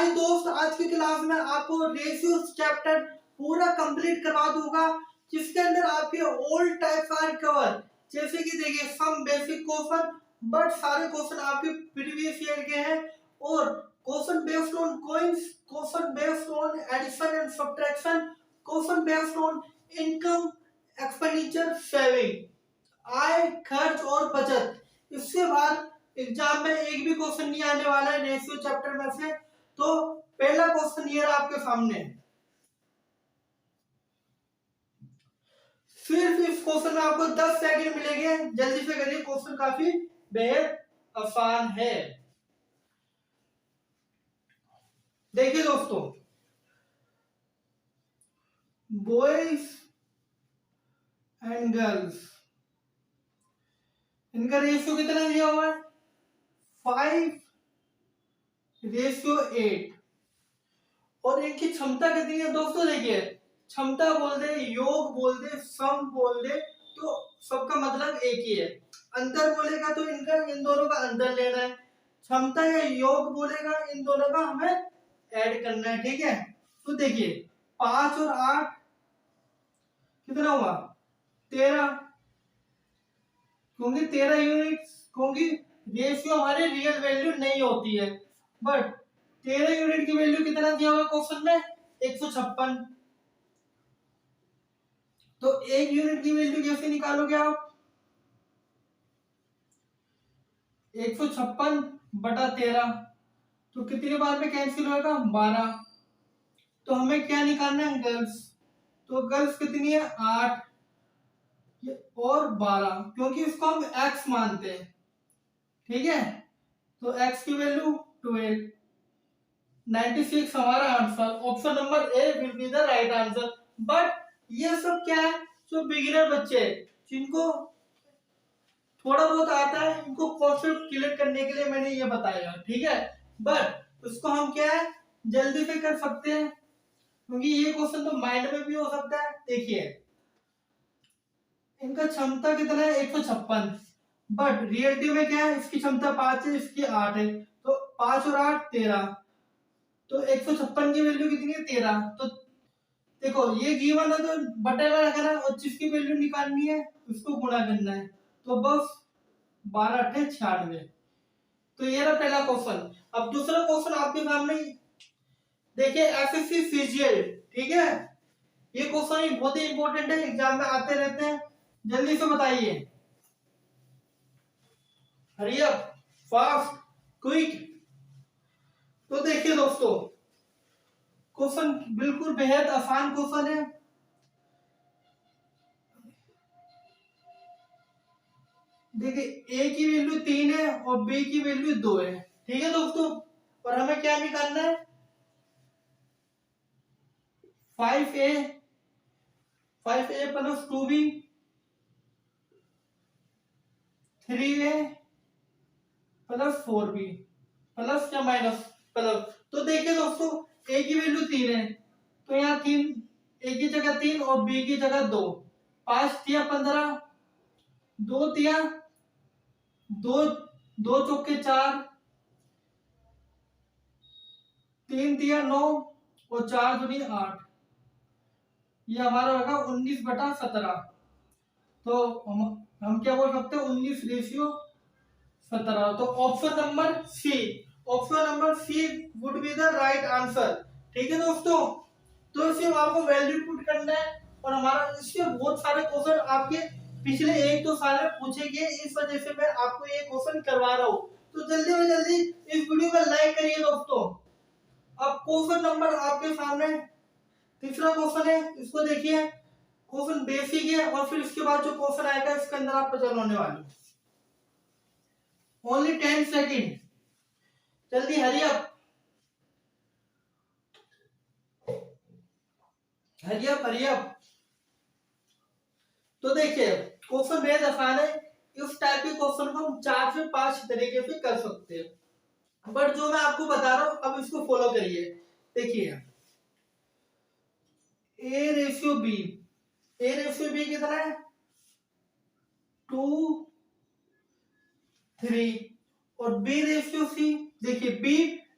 आई दोस्त, आज की क्लास में आपको रेशियोज चैप्टर पूरा कंप्लीट करवा दूंगा, जिसके अंदर आपके ऑल टाइप्स आर कवर। जैसे कि देखिए सम बेसिक क्वेश्चन, बट सारे क्वेश्चन आपके प्रीवियस ईयर के हैं, और question based on coins, question based on addition and subtraction, question based on income, expenditure, saving, आय, खर्च और बचत। इसके बाद एग्जाम में एक भी क्वेश्चन नहीं आने वाला है रेशियो चैप्टर में से। तो पहला क्वेश्चन ये रहा आपके सामने। सिर्फ इस क्वेश्चन में आपको 10 सेकंड मिलेंगे, जल्दी से करिए, क्वेश्चन काफी बेहद आसान है। देखिए दोस्तों, बॉयज एंड गर्ल्स, इनका रेशियो कितना दिया हुआ है? 5:8। और इनकी क्षमता कितनी है दोस्तों? देखिए, क्षमता बोल दे, योग बोल दे, सम बोल दे, तो सबका मतलब एक ही है। अंतर बोलेगा तो इनका, इन दोनों का अंतर लेना है। क्षमता या योग बोलेगा, इन दोनों का हमें ऐड करना है, ठीक है। तो देखिए 5 और 8 कितना हुआ? 13, क्योंकि 13 यूनिट, क्योंकि रेशियो हमारी रियल वैल्यू नहीं होती है, बट 13 यूनिट की वैल्यू कितना दिया हुआ क्वेश्चन में? 156। तो 1 यूनिट की वैल्यू कैसे निकालोगे आप? 156/13, तो कितनी बार में कैंसिल होगा? 12। तो हमें क्या निकालना है? गर्ल्स। तो गर्ल्स कितनी है? 8 और 12, क्योंकि इसको हम x मानते हैं, ठीक है। तो x की वैल्यू 12, 96 हमारा answer. Option number A will be the right answer. But ये सब क्या है? जो बिगिनर बच्चे हैं, जिनको थोड़ा बहुत आता है, इनको कॉन्सेप्ट क्लियर करने के लिए मैंने ये बताया, ठीक है। बट उसको हम क्या है, जल्दी से कर सकते हैं, क्योंकि ये क्वेश्चन तो माइंड में भी हो सकता है। देखिए इनका क्षमता कितना है? 156, बट रियलिटी में क्या है, इसकी क्षमता 5 है, इसकी 8 है, तो 5 और 8 13। तो 156 की वैल्यू कितनी है? 13। तो देखो ये गिवन है, तो बटे में रखना है, और जिसकी वैल्यू निकालनी है उसको गुणा करना है। तो बस 12×8 = 96। तो ये रहा पहला क्वेश्चन। अब दूसरा क्वेश्चन आपके सामने देखिए, एसएससी सीजीएल, ठीक है। ये क्वेश्चन बहुत ही इंपॉर्टेंट है, एग्जाम में आते रहते हैं। जल्दी से बताइए, हरी अप, फास्ट, क्विक। तो देखिए दोस्तों, क्वेश्चन बिल्कुल बेहद आसान क्वेश्चन है। देखिए ए की वैल्यू 3 है और बी की वैल्यू 2 है, ठीक है दोस्तों। और हमें क्या निकालना है? 5a, 5a + 2b, 3a + 4b, plus या माइनस? प्लस। तो देखिए दोस्तों, ए की वैल्यू 3 है, तो यहाँ 3, ए की जगह 3 और बी की जगह 2। 5 तिया 15, 2 तिया 2, 2 चौके 4, 3 तिया 9 और 4 दूनी 8। ये हमारा होगा 19/17। तो हम क्या बोल सकते हैं? 19:17। तो option number C, option number C would be the right answer, ठीक है दोस्तों। तो सिर्फ आपको वैल्यू पुट करना है, और हमारा इसके बहुत सारे क्वेश्चन आपके पिछले 1-2 साल में पूछे गए, इस वजह से मैं आपको ये क्वेश्चन करवा रहा हूँ। तो जल्दी से जल्दी इस वीडियो को लाइक करिए दोस्तों। अब क्वेश्चन नंबर आपके सामने तीसरा क्वेश्चन है, इसको देखिए। क्वेश्चन बेसिक है, और फिर इसके बाद जो क्वेश्चन आएगा इसके अंदर आप पजल होने वाले। ओनली 10 सेकेंड, जल्दी hurry up, hurry up, hurry up. तो देखिए क्वेश्चन बेहद आसान है। इस टाइप के क्वेश्चन को हम 4 से 5 तरीके से कर सकते हैं, बट जो मैं आपको बता रहा हूं, अब इसको फॉलो करिए। देखिए A/B, A/B कितना है? 2, 3। और B/C, देखिए B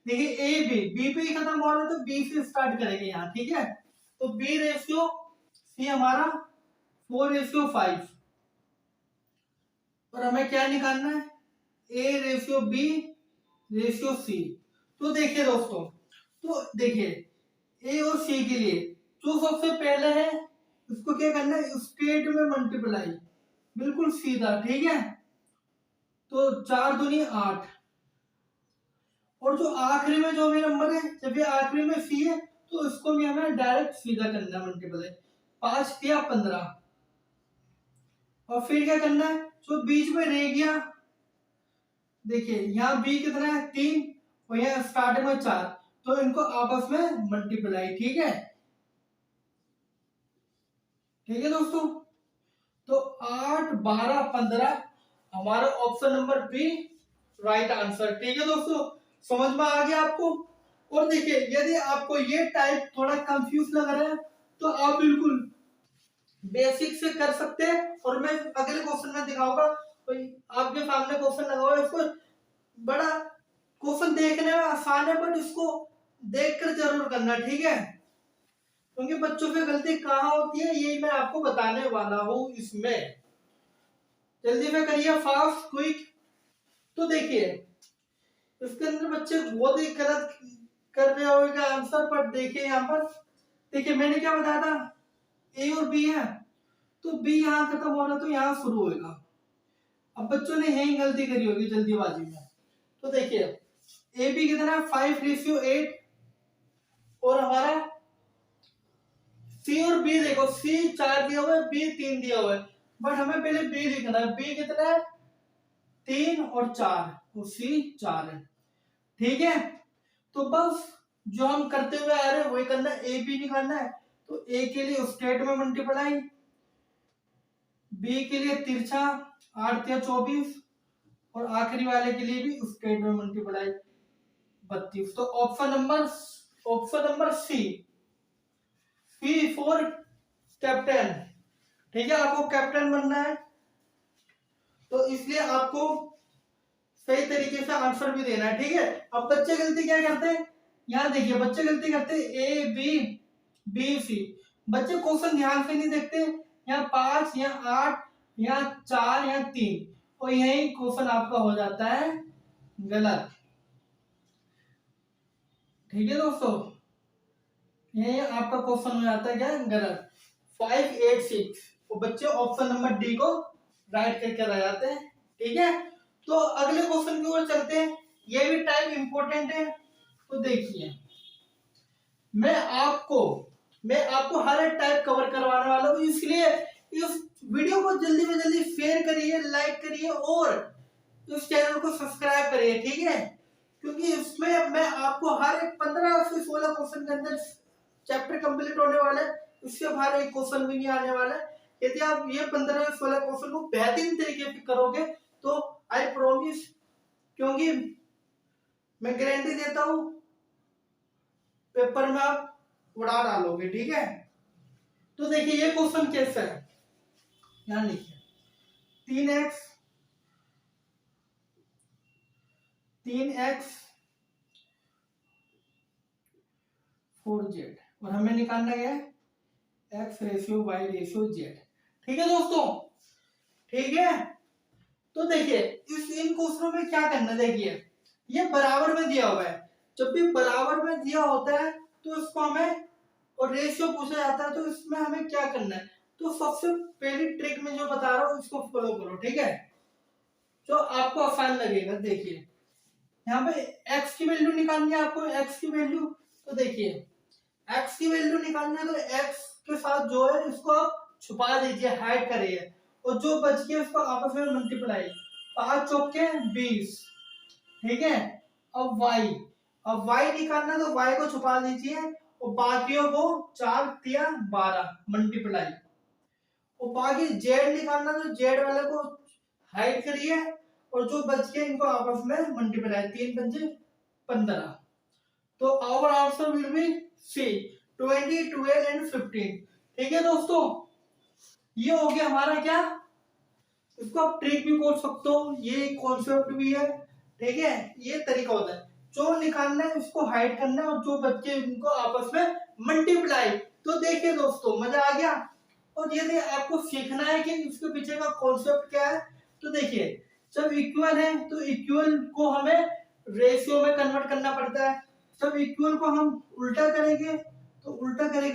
देखिए ए बी पे ही खत्म हो रहा है तो बी से स्टार्ट करेंगे यहाँ, ठीक है। तो बी रेशियो सी हमारा 4:5 और हमें क्या निकालना है, A ratio B ratio C. तो देखिए दोस्तों, तो देखिए ए और सी के लिए जो सबसे पहले है उसको क्या करना है, स्टेट में मल्टीप्लाई, बिल्कुल सीधा, ठीक है। तो 4 दूनी 8 और जो आखिरी में जो भी नंबर है, जब ये आखिरी में सी है तो इसको भी हमें डायरेक्ट सीधा करना है मल्टीप्लाई, 5 दिया 15 और फिर क्या करना है, जो बीच में रह गया, देखिए यहाँ बी कितना है 3 और यहाँ स्टार्ट में 4, तो इनको आपस में मल्टीप्लाई, ठीक है। ठीक है दोस्तों, तो 8 12 15 हमारा option number B right answer. ठीक है दोस्तों, समझ में आ गया आपको। और देखिए यदि आपको ये टाइप थोड़ा कंफ्यूज लग रहा है तो आप बिल्कुल बेसिक से कर सकते हैं, और मैं अगले क्वेश्चन में दिखाऊंगा। कोई आपके सामने क्वेश्चन लगा हुआ है, इसको बड़ा क्वेश्चन देखने में आसान है बट इसको देखकर जरूर करना, ठीक है, क्योंकि बच्चों पे गलती कहाँ होती है ये मैं आपको बताने वाला हूँ इसमें। जल्दी में करिए, फास्ट क्विक। तो देखिए इसके अंदर बच्चे बहुत ही गलत कर रहे होंगे आंसर, पर देखिए यहाँ पर, देखिए मैंने क्या बताया था, ए और बी है तो बी यहाँ खत्म हो रहा तो यहाँ शुरू होगा। अब बच्चों ने यही गलती करी होगी जल्दीबाजी में। तो देखिए ए बी कितना 5:8 और हमारा सी और बी देखो, सी 4 दिया हुआ है, बी 3 दिया हुआ है, बट हमें पहले बी लिखना है। बी कितना है 3 और 4, तो सी 4 है, ठीक है। तो बस जो हम करते हुए आ रहे हैं वही करना है, ए बी निकालना है। तो ए के लिए स्टेट में मल्टीप्लाई, बी के लिए तिरछा 8 या 24 और आखिरी वाले के लिए भी स्टेट में मल्टीप्लाई 32। तो option number C, C for captain, ठीक है। आपको कैप्टन बनना है तो इसलिए आपको सही तरीके से आंसर भी देना है, ठीक है। अब बच्चे गलती क्या करते हैं, यहाँ देखिए बच्चे गलती करते हैं ए बी बी सी, बच्चे क्वेश्चन ध्यान से नहीं देखते, यहाँ 5 यहाँ 8 यहाँ 4 यहाँ 3 और यही क्वेश्चन आपका हो जाता है गलत। ठीक है दोस्तों, यही आपका क्वेश्चन हो जाता है क्या गलत, 586 और बच्चे ऑप्शन नंबर डी को राइट करके रह जाते हैं। ठीक है, तो अगले क्वेश्चन की ओर चलते हैं, ये भी टाइप इंपॉर्टेंट है। तो देखिए मैं आपको हर एक टाइप कवर करवाने वाला हूँ, इसलिए इस वीडियो को जल्दी में जल्दी शेयर करिए, लाइक करिए और इस चैनल को सब्सक्राइब करिए, ठीक है। क्योंकि इसमें मैं आपको हर एक 15 से 16 क्वेश्चन के अंदर चैप्टर कंप्लीट होने वाला है, इससे बाहर एक क्वेश्चन भी नहीं आने वाला है। यदि आप ये 15 से 16 क्वेश्चन को बेहतरीन तरीके से करोगे तो आई प्रॉमिस, क्योंकि मैं गारंटी देता हूं पेपर में आप उड़ा डालोगे, ठीक है। तो देखिए ये क्वेश्चन कैसा है, ध्यान लिखिए, 3x 4z और हमें निकालना है x ratio y ratio z। ठीक है दोस्तों, ठीक है। तो देखिए इन क्वेश्चनों में क्या करना है, देखिए ये बराबर में दिया हुआ है, जब भी बराबर में दिया होता है तो इसको हमें, और रेशियो पूछा जाता है तो इसमें हमें क्या करना है, तो सबसे पहली ट्रिक में जो बता रहा हूँ उसको फॉलो करो, ठीक है, जो आपको आसान लगेगा। देखिए यहाँ पे x की वैल्यू निकालनी है आपको, x की वैल्यू, तो देखिए x की वैल्यू निकालना है तो x के साथ जो है इसको आप छुपा दीजिए, हाइड करिए, और जो बच गया उसको आपस में मल्टीप्लाई, 5 चौके 20, ठीक है। अब y निकालना तो y को छुपा दीजिए और बाकियों को 4 तिया 12 मल्टीप्लाई, और बाकी z निकालना तो z वाले को हाइड करिए और जो बच गए इनको आपस में मल्टीप्लाई, 3 पंजे 15। तो our answer will be C, 20 12 and 15। ठीक है दोस्तों, ये हो गया हमारा क्या, इसको आप ट्रिक भी बोल सकते हो, ये कॉन्सेप्ट भी है, ठीक है, ये तरीका होता है। जो निकालना है उसको हाइड करना है और जो बच्चे उनको आपस में मल्टीप्लाई। तो देखिए दोस्तों, मजा आ गया। और यदि आपको सीखना है कि इसके पीछे का कॉन्सेप्ट क्या है, तो देखिए जब इक्वल है तो इक्वल को हमें रेशियो में कन्वर्ट करना पड़ता है। जब इक्वल को हम उल्टा करेंगे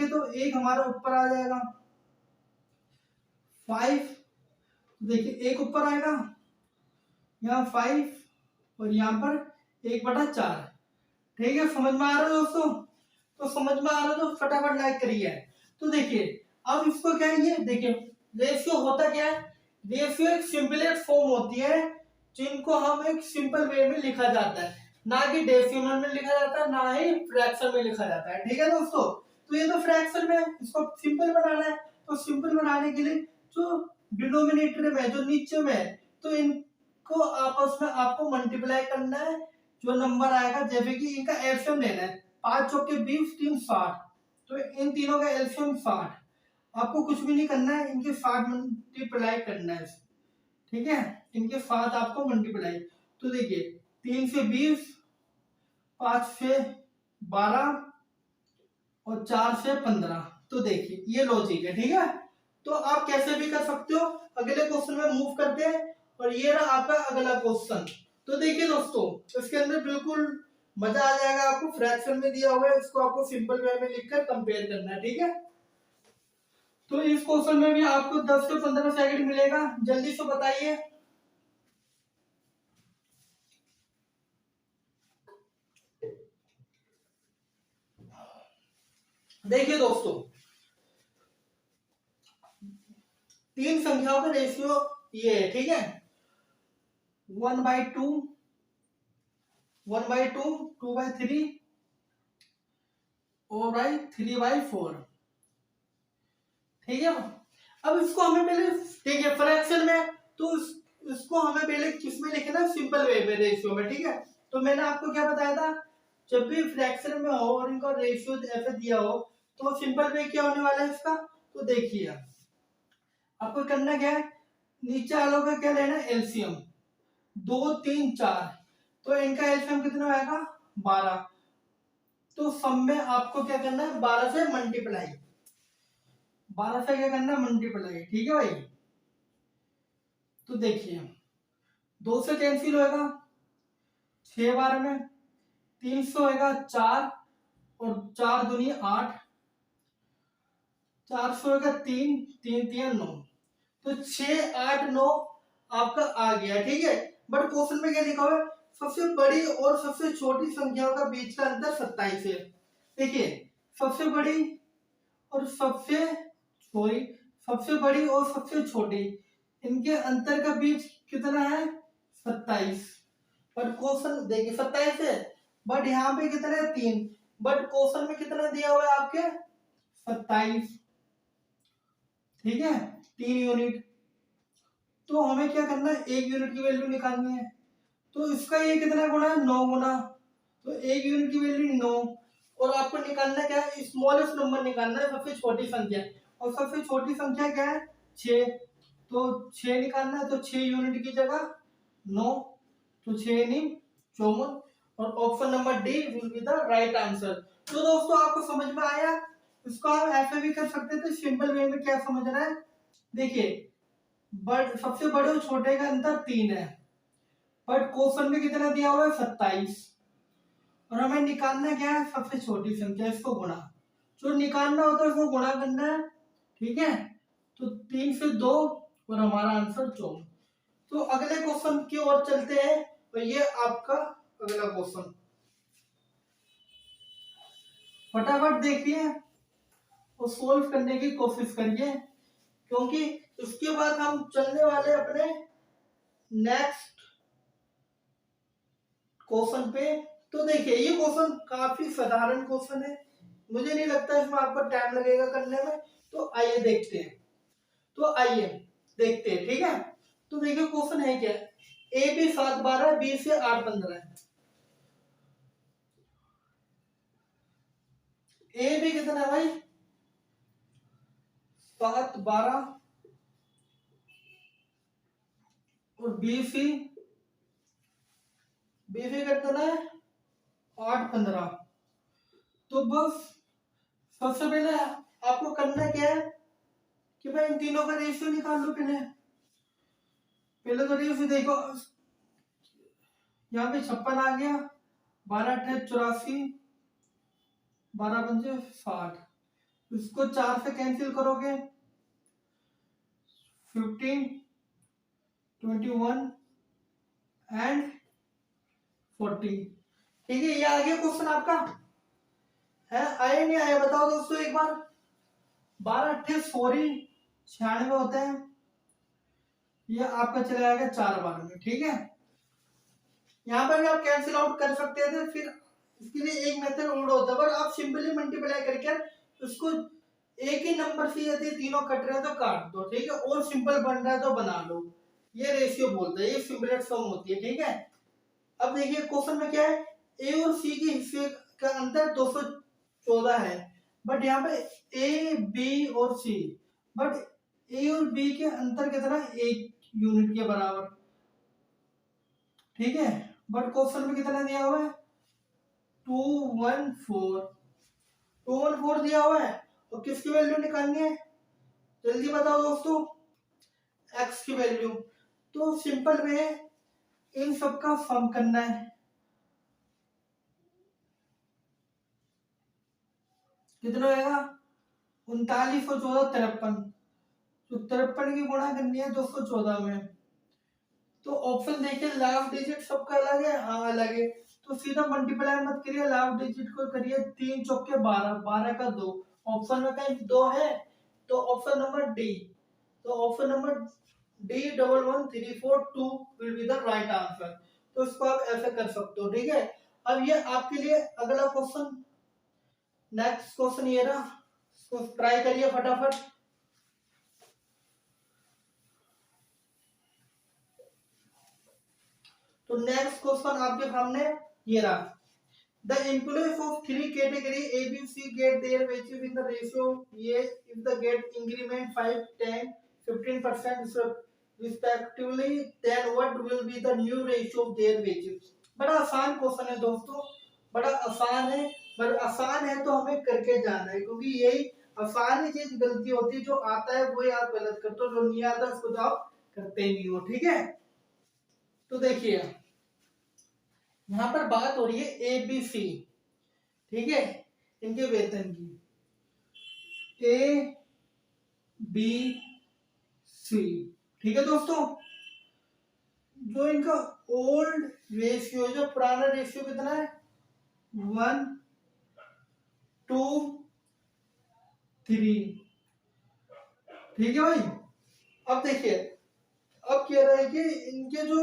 तो एक हमारा ऊपर आ जाएगा 5। देखिए एक ऊपर आएगा, यहाँ 5 और यहाँ पर 1/4। ठीक है, समझ में आ रहा है दोस्तों? तो समझ में आ रहा है तो फटाफट लाइक करिए। तो देखिए अब इसको क्या है, ये देखिए रेशियो होता क्या है। रेशियो एक सिंपलेस्ट फॉर्म होती है जिनको हम एक सिंपल वे में लिखा जाता है, ना कि डेसिमल में लिखा जाता है, ना ही फ्रैक्शन में लिखा जाता है। ठीक है दोस्तों, तो ये तो फ्रैक्शन में इसको सिंपल बनाना है। तो सिंपल बनाने के लिए जो डिनोमिनेटर में, जो नीचे में है, तो इनको आपस में आपको मल्टीप्लाई करना है। जो नंबर आएगा, जैसे कि इनका एलसीएम लेना है, 5 चौके 20, 3 60, तो इन तीनों का एलसीएम 60। आपको कुछ भी नहीं करना है, इनके 60 मल्टीप्लाई करना है। ठीक है, इनके 60 आपको मल्टीप्लाई। तो देखिए 3 से 20, 5 से 12 और 4 से 15। तो देखिए ये लॉजिक है। ठीक है, तो आप कैसे भी कर सकते हो। अगले क्वेश्चन में मूव करते हैं, और ये रहा आपका अगला क्वेश्चन। तो देखिए दोस्तों, इसके अंदर बिल्कुल मजा आ जाएगा आपको। फ्रैक्शन में दिया हुआ है, इसको आपको सिंपल वे में लिखकर कंपेयर करना है। ठीक है, तो इस क्वेश्चन में भी आपको 10 से 15 सेकंड मिलेगा, जल्दी से बताइए। देखिए दोस्तों, 3 संख्याओं का रेशियो ये है। ठीक है, 1/2, 1/2, 2/3 और 3/4। ठीक है, अब इसको हमें पहले, ठीक है, फ्रैक्शन में तो इसको हमें पहले किसमें लिखना है, सिंपल वे में, रेशियो में। ठीक है, तो मैंने आपको क्या बताया था, जब भी फ्रैक्शन में हो और इनका रेशियो ऐसे दिया हो, तो सिंपल वे क्या होने वाला है इसका। तो देखिए आपको करना क्या है, नीचे वालों का क्या लेना है, एलसीएम। 2, 3, 4, तो इनका एलसीएम कितना आएगा, 12। तो सब में आपको क्या करना है, 12 से मल्टीप्लाई। 12 से क्या करना है, मल्टीप्लाई। ठीक है भाई, तो देखिए 2 से कैंसिल होएगा, 6 बार में 300 होएगा, 4 और 4 दूनी 8, 400 होएगा, 3 3 3 9। तो 6 8 9 आपका आ गया। ठीक है, बट क्वेश्चन में क्या लिखा हुआ है, सबसे बड़ी और सबसे छोटी संख्याओं का बीच का अंतर 27 है। देखिए सबसे बड़ी और सबसे बड़ी और सबसे छोटी, इनके अंतर का बीच कितना है, 27। पर क्वेश्चन देखिए 27 है, बट यहाँ पे कितना है, 3। बट क्वेश्चन में कितना दिया हुआ है आपके, 27। ठीक है, 3 यूनिट। तो हमें क्या करना है, 1 यूनिट की वैल्यू निकालनी है। तो इसका ये कितना गुना है, 9 गुना। तो 1 यूनिट की वैल्यू 9, और आपको निकालना क्या है, स्मॉलेस्ट नंबर निकालना है, सबसे छोटी संख्या। और सबसे छोटी संख्या क्या है, 6। तो 6 निकालना है, तो 6 यूनिट की जगह 9, तो 6 नहीं 54। और option number D will be the right answer. तो दोस्तों आपको समझ में आया। इसको आप ऐसे भी कर सकते थे, सिंपल वे में क्या समझना है। देखिए सबसे बड़े और छोटे का अंतर 3 है, बट क्वेश्चन में कितना दिया हुआ है, 27। और हमें निकालना क्या है, सबसे छोटी संख्या, इसको गुणा। जो निकालना होता है उसको गुणा करना है। ठीक है, तो 3 से 2 और हमारा आंसर 24। तो अगले क्वेश्चन की ओर चलते हैं। तो ये आपका अगला क्वेश्चन, फटाफट देखिए और सोल्व करने की कोशिश करिए, क्योंकि उसके बाद हम चलने वाले अपने नेक्स्ट क्वेश्चन पे। तो देखिए ये क्वेश्चन काफी साधारण क्वेश्चन है, मुझे नहीं लगता इसमें आपको टाइम लगेगा करने में। तो आइए देखते हैं, तो आइए देखते हैं। ठीक है, तो देखिए क्वेश्चन है क्या, ए बी 7 12, बी से 8 15 है। ए बी कितना है भाई, 7 12, और बी सी कितना है 8 15। तो बस सबसे पहले आपको करना क्या है कि भाई इन तीनों का रेशियो निकाल लो। पहले तो रेशियो देखो, यहाँ पे 56 आ गया, 12 अट्ठे 84, 12 पंजे 60। इसको 4 से कैंसिल करोगे, 15, 21 एंड 40। ठीक है, ये आ गया क्वेश्चन आपका। है आया नहीं आया बताओ दोस्तों एक बार। 12 अट्ठे सॉरी 96 होते हैं, ये आपका चला जाएगा 4 बार में। ठीक है, यहाँ पर भी आप कैंसिल आउट कर सकते थे, फिर इसके लिए एक मेथड और होता है, पर आप सिंपली मल्टीप्लाई करके उसको एक ही नंबर से यदि तीनों कट रहे हैं तो काट दो। ठीक है, और सिंपल बन रहा है तो बना लो। ये रेशियो बोलता है, ये सिंपलेट सम होती है। ठीक है, अब देखिए क्वेश्चन में क्या है, ए और सी के हिस्से का अंतर 214 है, बट यहाँ पे ए बी और सी, बट ए और बी के अंतर कितना, 1 यूनिट के बराबर। ठीक है, बट क्वेश्चन में कितना दिया हुआ है, 214 दिया हुआ है। तो किसकी वैल्यू निकालनी है, जल्दी बताओ दोस्तों, एक्स की वैल्यू। तो सिंपल में इन सबका सम करना है। कितना होगा, 39 और 14 53। तो 53 की गुणा करनी है 214 में। तो ऑप्शन देखिए, लास्ट डिजिट सबका अलग है, हाँ अलग है, तो सीधा मल्टीप्लाई मत करिए, लास्ट डिजिट को करिए 3 चौके 12, 12 का 2। ऑप्शन में कहीं 2 है, तो ऑप्शन नंबर डी। तो option number D 11342 will be the right answer. तो इसको आप ऐसे कर सकते हो। ठीक है, अब ये आपके लिए अगला क्वेश्चन, नेक्स्ट क्वेश्चन ये रहा, इसको ट्राई करिए फटाफट। तो नेक्स्ट क्वेश्चन आपके सामने ये रहा, the employees of 3 category A, B, C get their wages in the ratio A if they get increment 5, 10, 15% respectively, then what will be the new ratio of their wages। बड़ा आसान question है दोस्तों, बड़ा आसान है, पर आसान है तो हमें करके जाना है, क्योंकि यही आसान ही चीज गलती होती है, जो आता है वही आप गलत करते हो, जो नहीं आता उसको तो आप करते ही नहीं हो। ठीक है, तो देखिए यहाँ पर बात हो रही है ए बी सी। ठीक है, इनके वेतन की, ए बी सी। ठीक है दोस्तों, जो इनका ओल्ड रेशियो, जो पुराना रेशियो कितना है, 1 2 3। ठीक है भाई, अब देखिए, अब कह रहा है कि इनके जो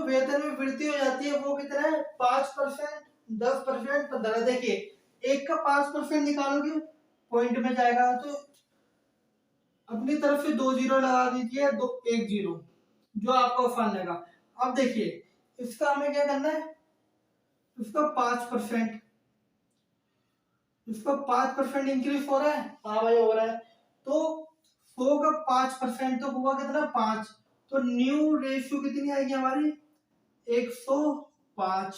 वेतन में वृद्धि हो जाती है वो कितना है, 5%, 10%, 15। देखिए एक का 5% निकालोगे पॉइंट में जाएगा, तो अपनी तरफ से 2 जीरो लगा दीजिए, 1 जीरो, जो आपको आसान लगा। अब देखिए इसका हमें क्या करना है, इसका 5%, इसका 5% इंक्रीज हो रहा है, हाँ भाई हो रहा है। तो 100 का 5% तो हुआ कितना, 5। तो न्यू रेशियो कितनी आएगी हमारी, 105।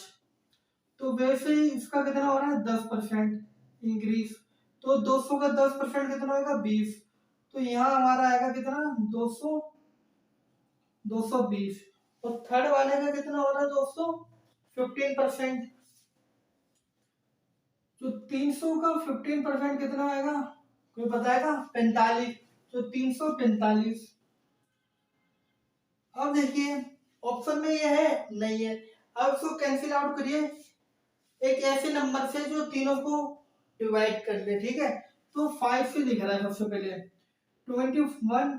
तो वैसे ही इसका कितना हो रहा है, 10% इंक्रीज। तो 200 का 10% कितना होगा, 20। तो यहाँ हमारा आएगा कितना, 200, 220। और थर्ड वाले का कितना हो रहा है दोस्तों, 15%। तो 300 का 15% कितना आएगा, कोई बताएगा, 45। तो 345। अब देखिए ऑप्शन में ये है, नहीं है, अब इसको कैंसिल आउट करिए एक ऐसे नंबर से जो तीनों को डिवाइड कर दे। ठीक है, तो 5 से लिख रहा है सबसे पहले, 21।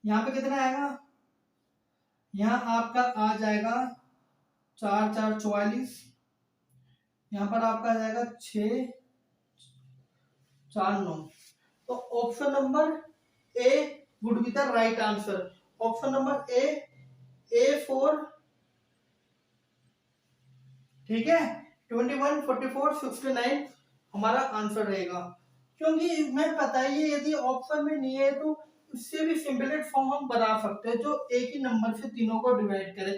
यहाँ पे कितना आएगा, यहाँ आपका आ जाएगा 4 4 44। यहाँ पर आपका आ जाएगा 6 4 9। तो option number A would be the right answer. Option number A 4। ठीक है, 21 44 69 हमारा आंसर रहेगा, क्योंकि मैं पता है ये यदि ऑप्शन में नहीं है तो इससे भी सिंपलेट फॉर्म हम बना सकते हैं, जो एक ही नंबर से तीनों को डिवाइड करे।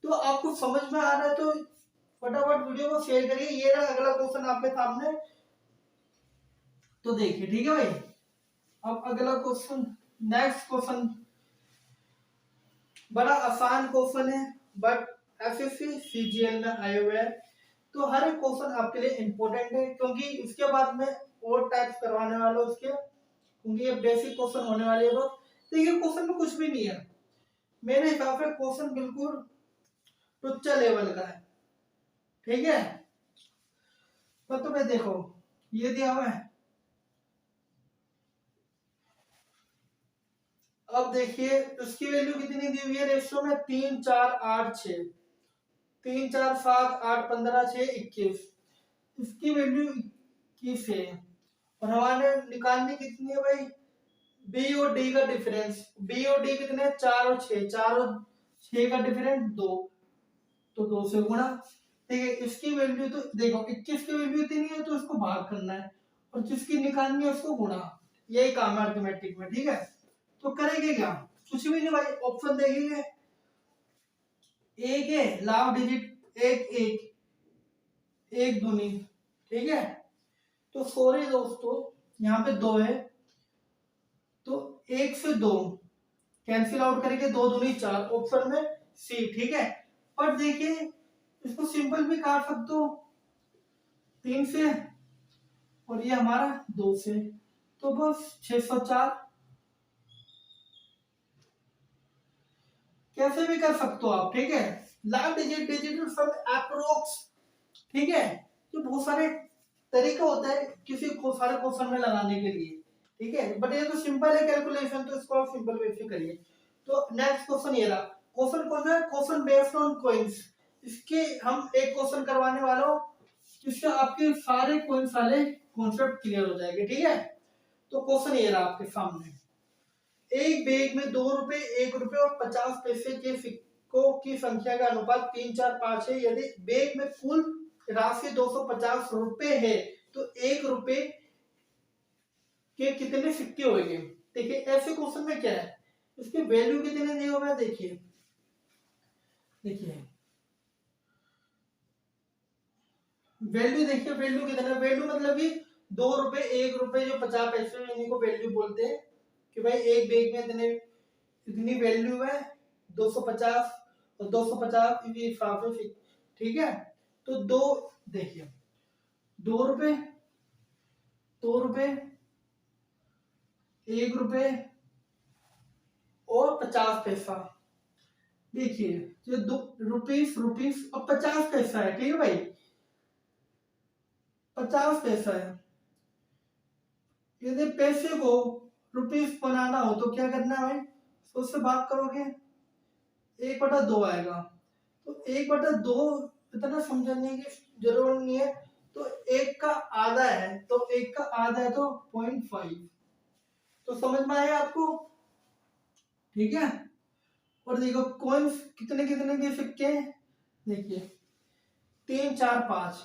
तो आपको समझ में आ रहा है तो फटाफट वीडियो को शेयर करिए। ये रहा अगला क्वेश्चन आपके सामने, तो देखिए ठीक है भाई। अब अगला क्वेश्चन, नेक्स्ट क्वेश्चन बड़ा आसान क्वेश्चन है, बट एसएससी सीजीएल में आए हुए हैं, तो हर एक क्वेश्चन आपके लिए इंपॉर्टेंट है, क्योंकि इसके बाद में और टाइप्स करवाने वाला हूं उसके, क्योंकि ये बेसिक क्वेश्चन होने वाले हैं बस। तो ये क्वेश्चन में कुछ भी नहीं है मेरे हिसाब से, क्वेश्चन बिल्कुल टुच्चा लेवल का है, ठीक है। पर तुम्हें देखो ये दिया हुआ है, अब देखिए उसकी वैल्यू कितनी दी हुई है रेशियो में, 3 4 8 6, 3 4 7 8 15 6 21, इसकी वैल्यू 21 है। और हमारे निकालनी कितनी है भाई, बी और डी का डिफरेंस, बी और डी कितने 4 और 6, 4 और 6 का डिफरेंस 2, तो 2 से गुणा, ठीक है। इसकी वैल्यू तो देखो 21 की वैल्यू इतनी है तो इसको भाग करना है, और जिसकी निकालनी है उसको गुणा, यही काम है अर्थमेटिक में, ठीक है। तो करेंगे क्या, कुछ भी नहीं भाई, ऑप्शन देखेंगे, एक है लाभ डिजिट, एक एक एक दूनी, ठीक है। तो सॉरी दोस्तों यहाँ पे 2 है, तो 1 से 2 कैंसिल आउट करेंगे, 2 दूनी 4, ऑप्शन में सी, ठीक है। पर देखिए इसको सिंपल भी काट सकते हो 3 से, और ये हमारा 2 से, तो बस 604, कैसे भी कर सकते हो आप, ठीक है। लाभ डिजिट डिजिटल सम अप्रोक्स, ठीक है। तो बहुत सारे तरीके होते हैं किसी को सारे क्वेश्चन में लगाने के लिए, ठीक है, बट ये तो सिंपल है कैलकुलेशन, तो इसको आप सिंपल वे से करिए। तो नेक्स्ट क्वेश्चन ये रहा, क्वेश्चन कौन सा है, क्वेश्चन बेस्ड ऑन कॉइंस। इसके हम एक क्वेश्चन करवाने वाला हूँ जिससे आपके सारे कॉइंस वाले कॉन्सेप्ट क्लियर हो जाएंगे, ठीक है। तो क्वेश्चन ये रहा आपके सामने, एक बैग में 2 रुपए 1 रुपए और 50 पैसे के सिक्कों की संख्या का अनुपात 3 4 5 है। यदि बैग में कुल राशि 250 रुपए है तो 1 रुपए के कितने सिक्के होंगे। देखिए ऐसे क्वेश्चन में क्या है, इसके वैल्यू कितने दिए हुए हैं, देखिए देखिए वैल्यू, देखिए वैल्यू कितना, वैल्यू मतलब कि 2 रुपए 1 रुपए जो 50 पैसे हैं इन्हीं को वैल्यू बोलते हैं, कि भाई एक बैग में इतने इतनी वैल्यू है 250, और 250 इसी हिसाब से, ठीक है। तो दो, देखिए 2 रुपए 2 रुपए 1 रुपए और 50 पैसा, देखिए ये 2 रुपीस रुपीस और 50 पैसा है, ठीक है भाई, 50 पैसा है। यदि पैसे को रुपीस बनाना हो तो क्या करना है भाई, तो उससे भाग करोगे, 1/2 आएगा, तो 1/2 इतना समझने की जरूरत नहीं है। तो 1 का आधा है, तो 1 का आधा है तो 0.5, तो समझ में आया आपको, ठीक है। और देखो कॉइन्स कितने कितने के सिक्के हैं, देखिए 3 4 5,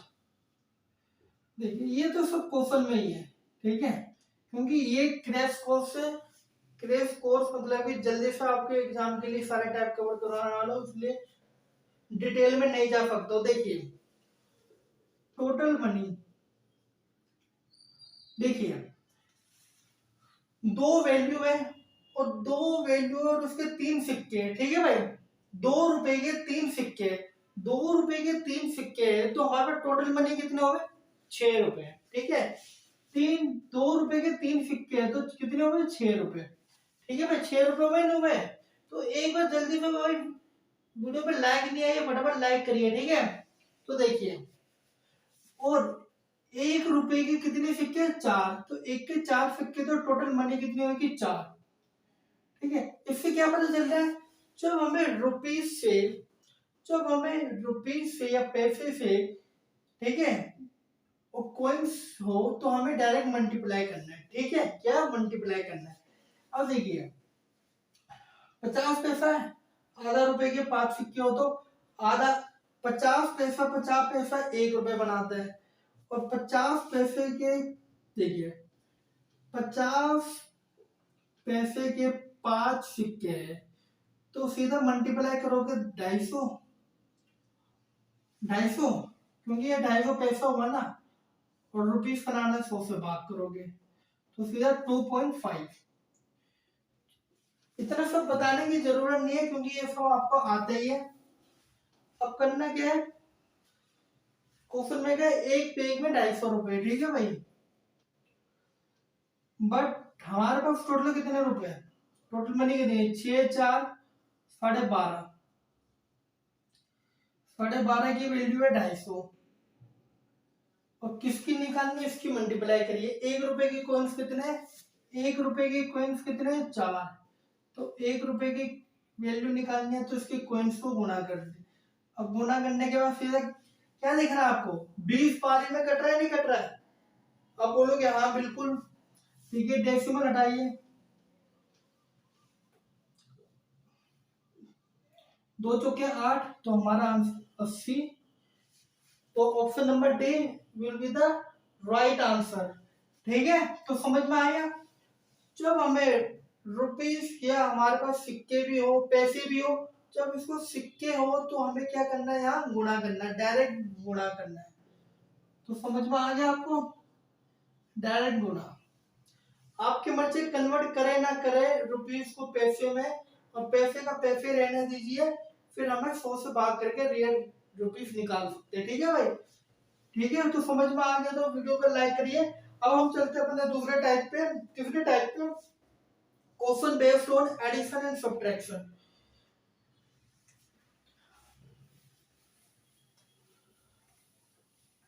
देखिए ये तो सब क्वेश्चन में ही है, ठीक है, क्योंकि ये क्रैश कोर्स है। क्रैश कोर्स मतलब कि जल्दी से आपके एग्जाम के लिए सारे टाइप कवर करवाने वाला हूं, इसलिए डिटेल में नहीं जा सकता हूं। देखिए टोटल मनी, देखिए 2 वैल्यू है और 2 वैल्यू और उसके 3 सिक्के हैं, ठीक है भाई, 2 रुपए के 3 सिक्के, 2 रुपए के 3 सिक्के है, तो हमारे पास टोटल मनी कितने हो गए, 6 रुपए, ठीक है। 2 रुपए के 3 सिक्के हैं तो कितने हो गए, 6 रुपए, ठीक है भाई, 6 रुपए हुए नहीं हुए। तो एक बार जल्दी से भाई वीडियो पे लाइक नहीं आया फटाफट लाइक करिए, ठीक है। तो देखिए, और 1 रुपए के कितने सिक्के, 4, तो 1 के 4 सिक्के, तो टोटल मनी कितनी होगी, 4, ठीक है। इससे क्या पता चल रहा है, जब हमें रुपीस से या पैसे से, ठीक है, और कॉइन्स हो तो हमें डायरेक्ट मल्टीप्लाई करना है, ठीक है, क्या मल्टीप्लाई करना है। अब देखिए 50 पैसा है, आधा रुपए के 5 सिक्के हो तो आधा, 50 पैसा 1 रुपए बनाता है, और 50 पैसे के, देखिए 50 पैसे के 5 सिक्के हैं, तो सीधा मल्टीप्लाई करोगे 250, 250, क्योंकि ये 250 पैसा हुआ ना, और रुपीस बनाना 100 से भाग करोगे तो सीधा 2.5। इतना सब बताने की जरूरत नहीं है क्योंकि ये सब आपको आता ही है। अब करना क्या है, क्वेश्चन में क्या है, एक पेज में 250 रुपए, ठीक है भाई। बट हमारे पास टोटल कितने रुपए हैं, टोटल मनी कितनी है, 6 4 12.5, 12.5 की वैल्यू है 250। और किसकी निकालनी है, इसकी मल्टीप्लाई करिए। 1 रुपए की कॉइन्स कितने हैं, 1 रुपए की कॉइन्स कितने हैं, 4। तो 1 रुपए की वैल्यू निकालनी है तो इसके कॉइन्स को गुणा कर दे। अब गुणा करने के बाद सीधा क्या दिख रहा है आपको, 20 पारी में कट रहा है नहीं कट रहा है। अब बोलोगे हाँ बिल्कुल ठीक है, डेसिमल हटाइए, 2 चौके 8, तो हमारा आंसर 80। तो option number D will be the right answer. ठीक है, तो समझ में आया। जब हमें रुपीस या हमारे पास सिक्के भी हो, पैसे भी हो, जब इसको सिक्के हो तो हमें क्या करना है, यहाँ गुणा करना है, डायरेक्ट गुणा करना है। तो समझ में आ गया आपको, डायरेक्ट गुणा। आपकी मर्जी कन्वर्ट करे ना करे रुपीस को पैसे में, और पैसे का पैसे रहने दीजिए, फिर हमें 100 से भाग करके रियल रुपीस निकाल सकते हैं। ठीक है भाई, ठीक है। तो समझ में आ गया तो वीडियो को लाइक करिए। अब हम चलते हैं अपने दूसरे टाइप पे, तीसरे टाइप पे, question based on addition and subtraction.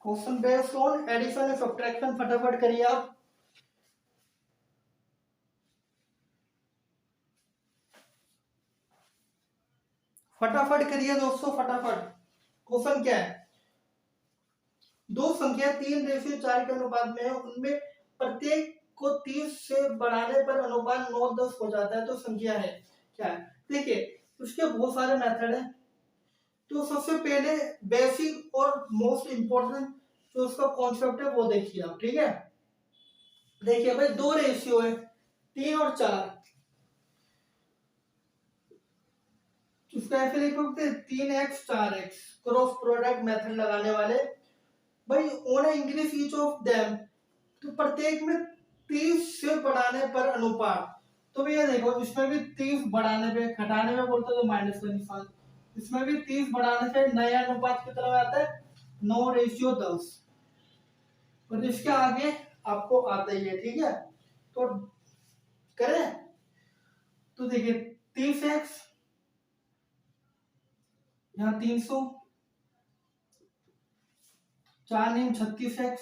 Question based on addition and subtraction, फटाफट करिए आप। फटाफट करिए दोस्तों, फटाफट। क्वेश्चन क्या है, दो संख्या 3:4 के अनुपात में है, उनमें प्रत्येक को 30 से बढ़ाने पर अनुपात 9:10 हो जाता है, तो संख्या है क्या है। देखिए उसके बहुत सारे मेथड है। तो सबसे पहले बेसिक और मोस्ट इंपॉर्टेंट जो उसका कॉन्सेप्ट है वो देखिए आप। ठीक है, देखिए भाई, दो रेशियो है 3 और 4, उसका ऐसे लिखोगे 3x 4x, cross product method लगाने वाले भाई, on increase each of them, तो प्रत्येक में 30 से बढ़ाने पर अनुपात। तो भैया देखो इसमें भी 30 बढ़ाने पे, घटाने में बोलते तो माइनस का निशान, इसमें भी 30 बढ़ाने से नया अनुपात कितना आता है, 9:10। और इसके आगे आपको आता ही है। ठीक है, तो करें, तो देखिए 30x, यहाँ 300, 4 नहीं 36x,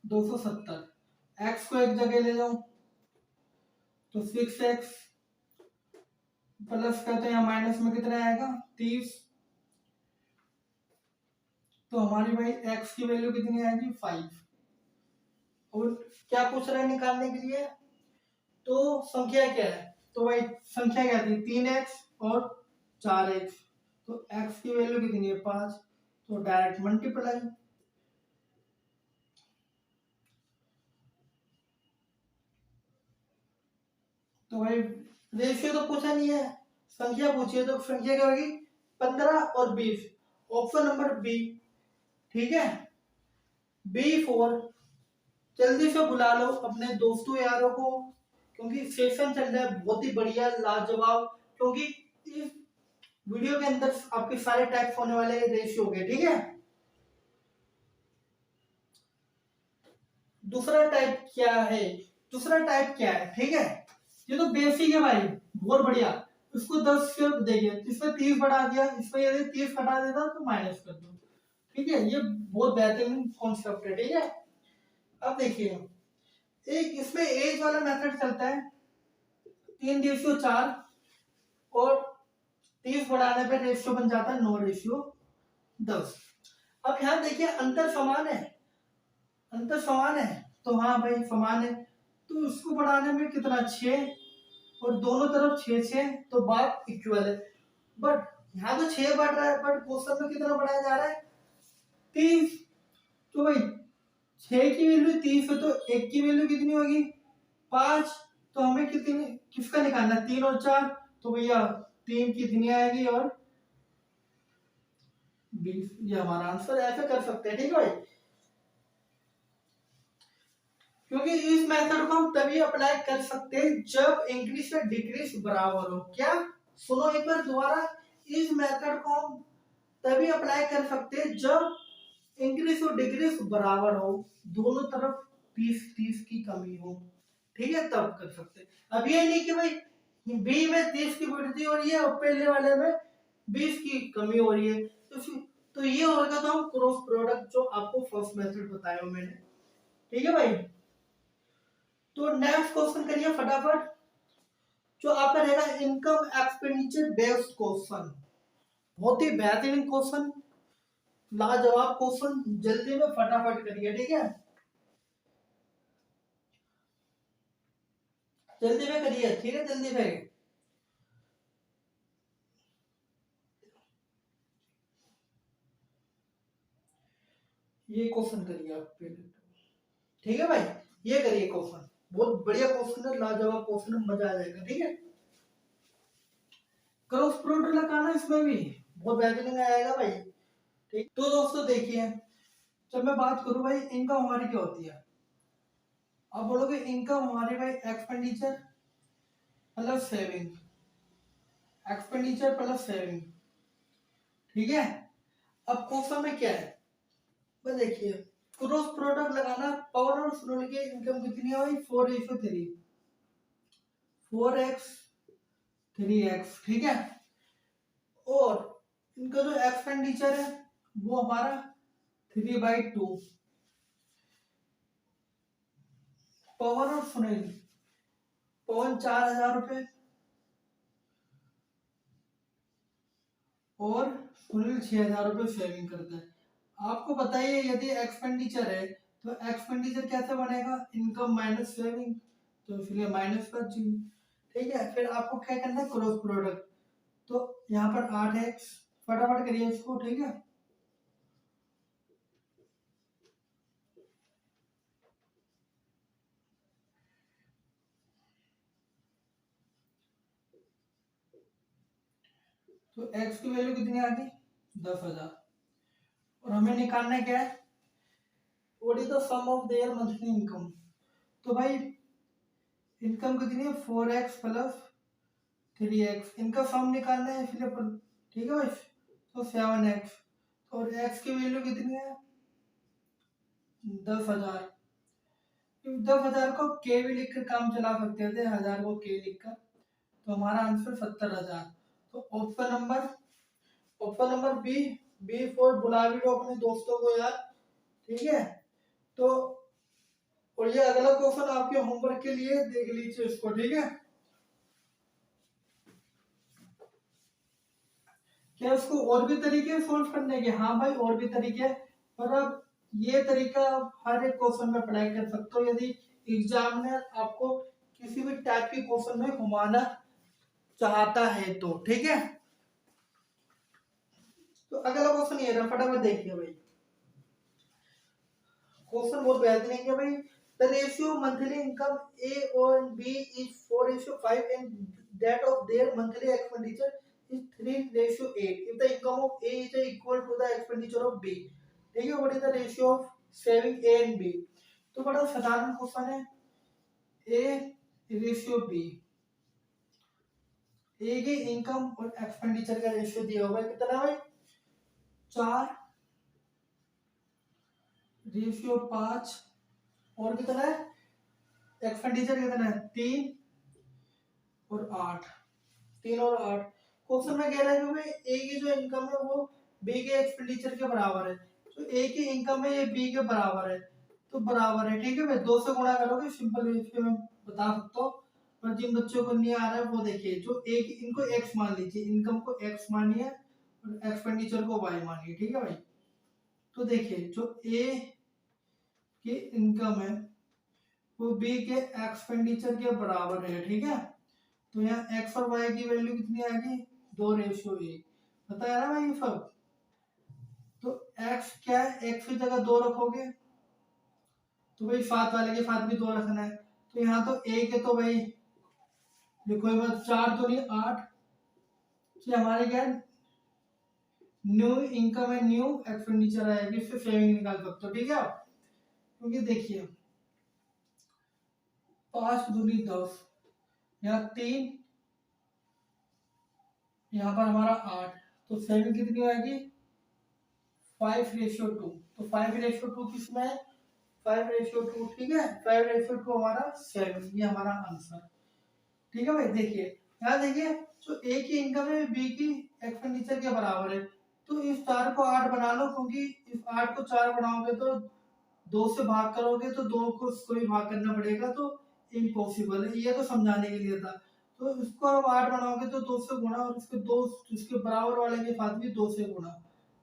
270, x को एक जगह ले जाओ तो 6x, प्लस का तो यहाँ माइनस में कितना आएगा 30, तो हमारी भाई x की वैल्यू कितनी आएगी 5। और क्या पूछ रहा है निकालने के लिए, तो संख्या क्या है, तो भाई संख्या क्या थी 3x और 4x, तो x की वैल्यू कितनी है 5, तो डायरेक्ट मल्टीप्लाई। तो भाई रेशियो तो पूछा नहीं है, संख्या पूछी है, तो संख्या क्या होगी 15 और 20, ऑप्शन नंबर बी। ठीक है, B4। जल्दी से बुला लो अपने दोस्तों यारों को, क्योंकि सेशन चल रहा है बहुत ही बढ़िया लाजवाब, क्योंकि इस वीडियो के अंदर आपके सारे टाइप्स होने वाले रेशियो के। ठीक है, दूसरा टाइप क्या है, दूसरा टाइप क्या है, ठीक है, ये तो बेसिक है भाई, बहुत बढ़िया। इसको 10 से देखिए, इसमें 30 बढ़ा दिया, इसमें यदि 30 घटा देता तो माइनस कर दो। ठीक है, ये बहुत बेहतरीन कॉन्सेप्ट है। ठीक है, अब देखिए एक इसमें एज वाला मेथड चलता है, 3:4, और 30 बढ़ाने पे रेशियो बन जाता है 9:10। अब यहाँ देखिए अंतर समान है, अंतर समान है, तो हाँ भाई समान है, तो इसको बढ़ाने में कितना 6, और दोनों तरफ 6 तो बात इक्वल है। बट यहाँ तो 6 बढ़ रहा है, बट क्वेश्चन में कितना बढ़ाया जा रहा है 30, तो भाई 6 की वैल्यू 30 है, तो 1 की वैल्यू कितनी होगी 5, तो हमें कितनी किसका निकालना है 3 और 4, तो भैया 3 कितनी आएगी और 20, ये हमारा आंसर। ऐसे कर सकते हैं, ठीक है भाई। क्योंकि इस मेथड को हम तभी अप्लाई कर सकते हैं जब इंक्रीज या डिक्रीज बराबर हो। क्या, सुनो एक बार दोबारा, इस मेथड को हम तभी अप्लाई कर सकते हैं जब इंक्रीज और डिक्रीज बराबर हो, दोनों तरफ 30-30 की कमी हो, ठीक है, तब कर सकते हैं। अब ये नहीं कि भाई बी में 30 की वृद्धि हो रही है और पहले वाले में 20 की कमी हो रही है, तो ये होगा तो हम क्रॉस प्रोडक्ट जो आपको फर्स्ट मेथड बताया मैंने, ठीक है भाई। तो नेक्स्ट क्वेश्चन करिए फटाफट, जो आपका रहेगा इनकम एक्सपेंडिचर बेस्ड क्वेश्चन। बहुत ही बेहतरीन क्वेश्चन, लाजवाब क्वेश्चन, जल्दी में फटाफट करिए, ठीक है, जल्दी में करिए, ठीक है, जल्दी में। ये क्वेश्चन करिए आप पहले, ठीक है भाई, ये करिए क्वेश्चन, बहुत बढ़िया क्वेश्चन है, लाजवाब क्वेश्चन है, मजा आ जाएगा, ठीक है। क्रॉस प्रोडक्ट लगाना इसमें भी बहुत बेहतरीन आएगा भाई, ठीक। तो दोस्तों देखिए, जब मैं बात करूं भाई इनकम हमारी क्या होती है, आप बोलोगे इनकम हमारी भाई expenditure plus saving, expenditure plus saving, ठीक है। अब क्वेश्चन में क्या है, बस देखिए, क्रॉस प्रोडक्ट लगाना, पावर और सुनोल की इनकम कितनी है भाई 4:3, 4x 3x, ठीक है। और इनका जो एक्सपेंडिचर है वो हमारा 3/2, पवन और सुनील, पवन 4,000 रुपये और सुनील 6,000 रुपये सेविंग करता है। आपको बताइए यदि एक्सपेंडिचर है तो एक्सपेंडिचर कैसे बनेगा, इनकम माइनस सेविंग, तो इसलिए माइनस का चिन्ह, ठीक है। फिर आपको क्या करना है, क्रॉस प्रोडक्ट, तो यहाँ पर 8x, फटाफट करिए इसको, ठीक है। तो x की वैल्यू कितनी आ गई 10,000, और हमें निकालना क्या है, what is the sum of their monthly income. तो भाई इनकम कितनी है 4x प्लस 3x, इनका सम निकालना है इसलिए ठीक है भाई, तो 7x, और x की वैल्यू कितनी है 10,000, 10,000 को के भी लिखकर काम चला सकते थे, 1000 को के लिखकर, तो हमारा आंसर 70,000। तो option number B, B for बुला भी लो अपने दोस्तों को यार, ठीक है। तो और ये अगला क्वेश्चन आपके होमवर्क के लिए, देख लीजिए इसको, ठीक है। क्या इसको और भी तरीके सोल्व करने के, हाँ भाई और भी तरीके, पर अब ये तरीका आप हर एक क्वेश्चन में अप्लाई कर सकते हो यदि एग्जामिनर आपको किसी भी टाइप के क्वेश्चन में घुमाना चाहता है तो, ठीक है। तो अगला क्वेश्चन ये रहा, फटाफट देखिए भाई, क्वेश्चन बहुत बेहतरीन है भाई। द रेशियो मंथली इनकम ए और B is 4:5 and that of their monthly expenditure is 3:8 if the income of A is equal to the expenditure of B, ठीक है। What is the ratio of saving A and B. तो बड़ा साधारण question है, A ratio B, ए की income और expenditure का ratio दिया हुआ है कितना भाई 4 रेशियो 5, और कितना है एक्सपेंडिचर कितना है 3 और 8, 3 और 8। क्वेश्चन में कह रहा है कि भाई ए की जो इनकम है वो बी के एक्सपेंडिचर के बराबर है, तो ए की इनकम है ये बी के बराबर है, तो बराबर है, ठीक है भाई, 2 से गुणा करोगे, सिंपल वे में बता सकता हूँ। पर जिन बच्चों को नहीं आ रहा है वो देखिए, जो ए की, इनको एक्स मान लीजिए, इनकम को एक्स मानिए और एक्सपेंडिचर को वाई मानिए, ठीक है भाई। तो देखिए जो ए की इनकम है वो बी के एक्सपेंडिचर के बराबर है, ठीक है। तो यहाँ एक्स और वाई की वैल्यू कितनी आएगी 2:1, बताया ना भाई ये सब। तो एक्स क्या है, एक्स की जगह 2 रखोगे तो भाई साथ वाले के साथ भी 2 रखना है, तो यहाँ तो ए के तो भाई देखो एक बार 4 तो नहीं 8, कि हमारे क्या न्यू इनकम है, न्यू एक्सपेंडिचर आएगी, इससे सेविंग निकाल सकते हो, ठीक है। क्योंकि देखिए 5 दूनी 10, यहाँ 3, यहाँ पर हमारा 8, तो सेविंग कितनी आएगी 5:2। तो 5:2 किसमें है 5:2, ठीक है। 5:2 हमारा 7, ये हमारा आंसर, ठीक है भाई। देखिए यहाँ देखिए जो ए की इनकम है बी की एक्सपेंडिचर के बराबर है, तो इस 4 को 8 बना लो, क्योंकि इस 8 को 4 बनाओगे तो 2 से भाग करोगे तो 2 को इसको भी भाग करना पड़ेगा, तो इम्पॉसिबल है। ये तो समझाने के लिए था। तो इसको अब 8 बनाओगे तो 2 से गुणा, और इसके 2 इसके बराबर वाले के साथ भी 2 से गुणा,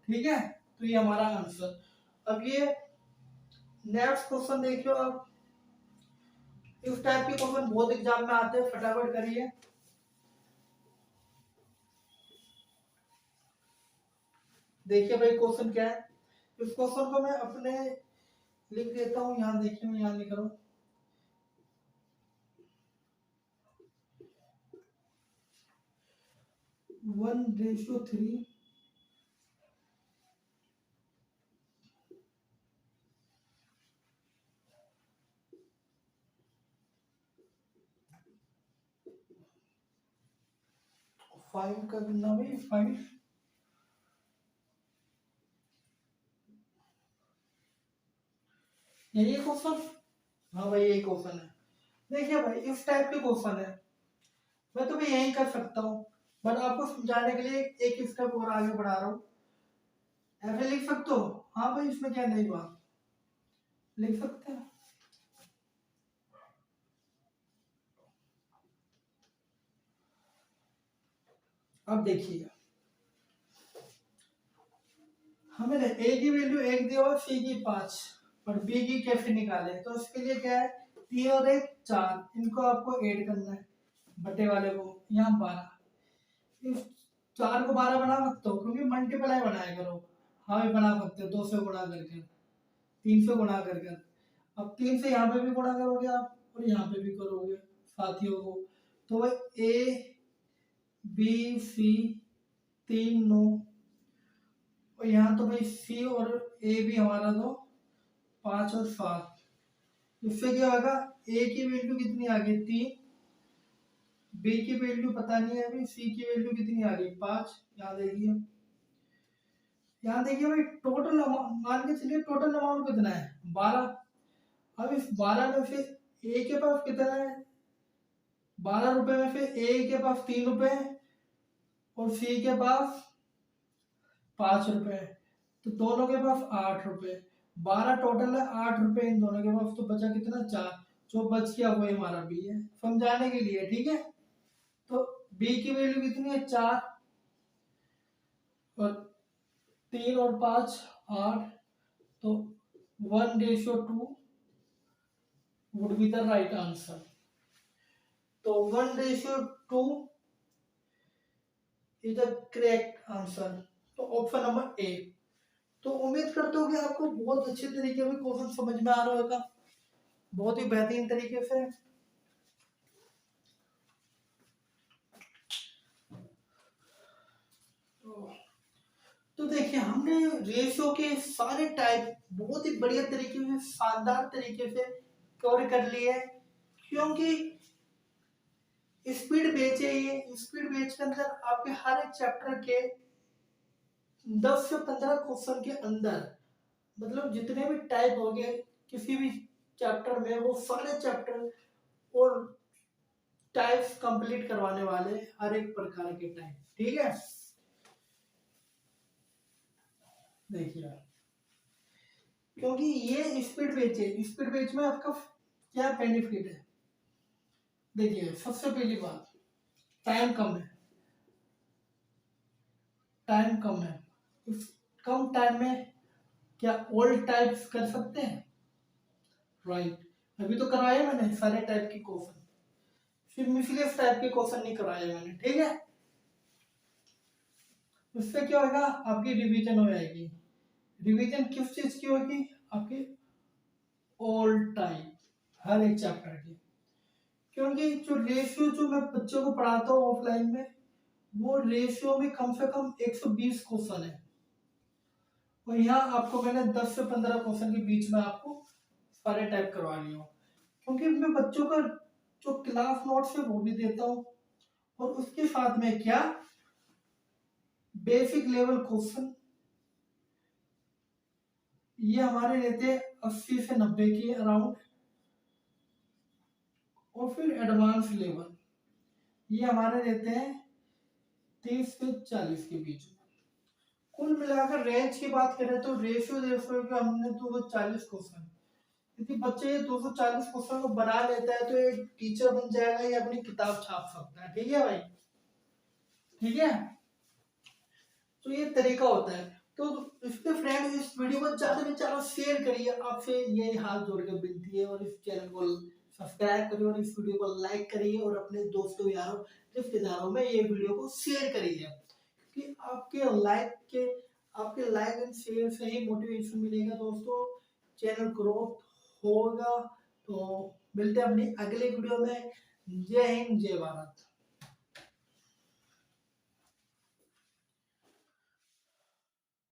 ठीक है। तो ये हमारा आंसर। अब ये नेक्स्ट क्वेश्चन देखियो आप, इस टाइप के क्वेश्चन बहुत एग्जाम में आते हैं, फटाफट करिए। देखिए भाई क्वेश्चन क्या है, इस क्वेश्चन को मैं अपने लिख देता हूँ, यहाँ देखिए मैं यहाँ लिख रहा हूँ। वन रेशियो 3 5 का कितना भाई 5, यही क्वेश्चन। हाँ भाई यही क्वेश्चन है। देखिए भाई इस टाइप के क्वेश्चन है, मैं तो भाई यही कर सकता हूँ, बट आपको समझाने के लिए एक स्टेप और आगे बढ़ा रहा हूँ। ऐसे लिख सकते हो, हाँ भाई इसमें क्या नहीं बात, लिख सकते हैं। अब देखिए हमें ए की वैल्यू 1 दी और सी की 5, और बी की कैसे निकाले, तो उसके लिए क्या है 3 और 1 4, इनको आपको ऐड करना है बटे वाले को, यहाँ 12। इस 4 को 12 बना सकते हो, क्योंकि मल्टीप्लाई बनाया करो। हाँ भी बना सकते हो 2 से गुणा करके, 3 से गुणा करके। अब 3 से यहाँ पे भी गुणा करोगे आप, और यहाँ पे भी करोगे साथियों को, तो ए बी सी 3 9, और यहाँ तो भाई सी और ए भी हमारा तो 5 और 7। इससे क्या होगा ए की वैल्यू कितनी आ गई 3, बी की वैल्यू पता नहीं है अभी, सी की वैल्यू कितनी आ गई 5। यहाँ देखिए भाई टोटल अमाउंट मान के चलिए, टोटल अमाउंट कितना है 12। अब इस 12 में से ए के पास कितना है 12 रुपए में से ए के पास 3 रुपए, और सी के पास 5 रुपए, तो दोनों के पास 8 रुपए। 12 टोटल है, 8 रुपए इन दोनों के पास, तो बचा कितना 4। जो बच गया वही हमारा बी है, समझाने के लिए, ठीक है। तो बी की वैल्यू कितनी है 4, और 3 और 5 8, तो 1:2 would be the right answer। तो 1:2 इज द करेक्ट आंसर, तो ऑप्शन नंबर ए। तो उम्मीद करता हूँ कि आपको बहुत अच्छे तरीके में क्वेश्चन समझ में आ रहा होगा, बहुत ही बेहतरीन तरीके से। तो देखिए हमने रेशियो के सारे टाइप बहुत ही बढ़िया तरीके से, शानदार तरीके से कवर कर लिए, क्योंकि स्पीड बेच है ये। स्पीड बेच के अंदर आपके हर एक चैप्टर के 10 से 15 क्वेश्चन के अंदर, मतलब जितने भी टाइप हो गए किसी भी चैप्टर में, वो सारे चैप्टर और टाइप्स कंप्लीट करवाने वाले, हर एक प्रकार के टाइप, ठीक है। देखिए क्योंकि ये स्पीड बेच है, स्पीड बेच में आपका क्या बेनिफिट है। देखिए सबसे पहली बात टाइम कम है, टाइम कम है। इस कम टाइम में क्या ओल्ड टाइप्स कर सकते हैं, राइट। अभी तो कराया मैंने सारे टाइप के क्वेश्चन, सिर्फ मिसलेस टाइप के क्वेश्चन नहीं कराए मैंने, ठीक है। उससे क्या होगा आपकी रिवीजन हो जाएगी। रिवीजन किस चीज की होगी आपकी ओल्ड टाइप, हर एक चैप्टर की। क्योंकि जो रेशियो जो मैं बच्चों को पढ़ाता हूँ ऑफलाइन में, वो रेशियो में कम से कम 120 क्वेश्चन है, और यहाँ आपको मैंने 10 से 15 क्वेश्चन के बीच में आपको सारे टाइप करवा लिए हूँ, क्योंकि मैं बच्चों का जो क्लास नोट्स है वो भी देता हूँ, और उसके साथ में क्या बेसिक लेवल क्वेश्चन ये हमारे रहते हैं 80 से 90 के अराउंड, और फिर एडवांस लेवल ये हमारे रहते हैं 30 से 40 के बीच में। कुल मिलाकर रेंज की बात करें तो रेशियो रेशियो के हमने 240 क्वेश्चन, यदि बच्चे ये 240 क्वेश्चन को बना लेता है तो एक टीचर बन जाएगा या अपनी किताब छाप सकता है। ठीक है भाई, ठीक है, तो ये तरीका होता है। तो इसके फ्रेंड इस वीडियो को ज्यादा से ज्यादा शेयर करिए, आपसे ये हाथ जोड़ के विनती है, और इस चैनल को सब्सक्राइब करिए, और इस वीडियो को लाइक करिए, और अपने दोस्तों यारों रिश्तेदारों में ये वीडियो को शेयर करिए, कि आपके लाइक एंड शेयर से ही मोटिवेशन मिलेगा दोस्तों, चैनल ग्रोथ होगा। तो मिलते हैं अपनी अगले वीडियो में। जय हिंद, जय भारत।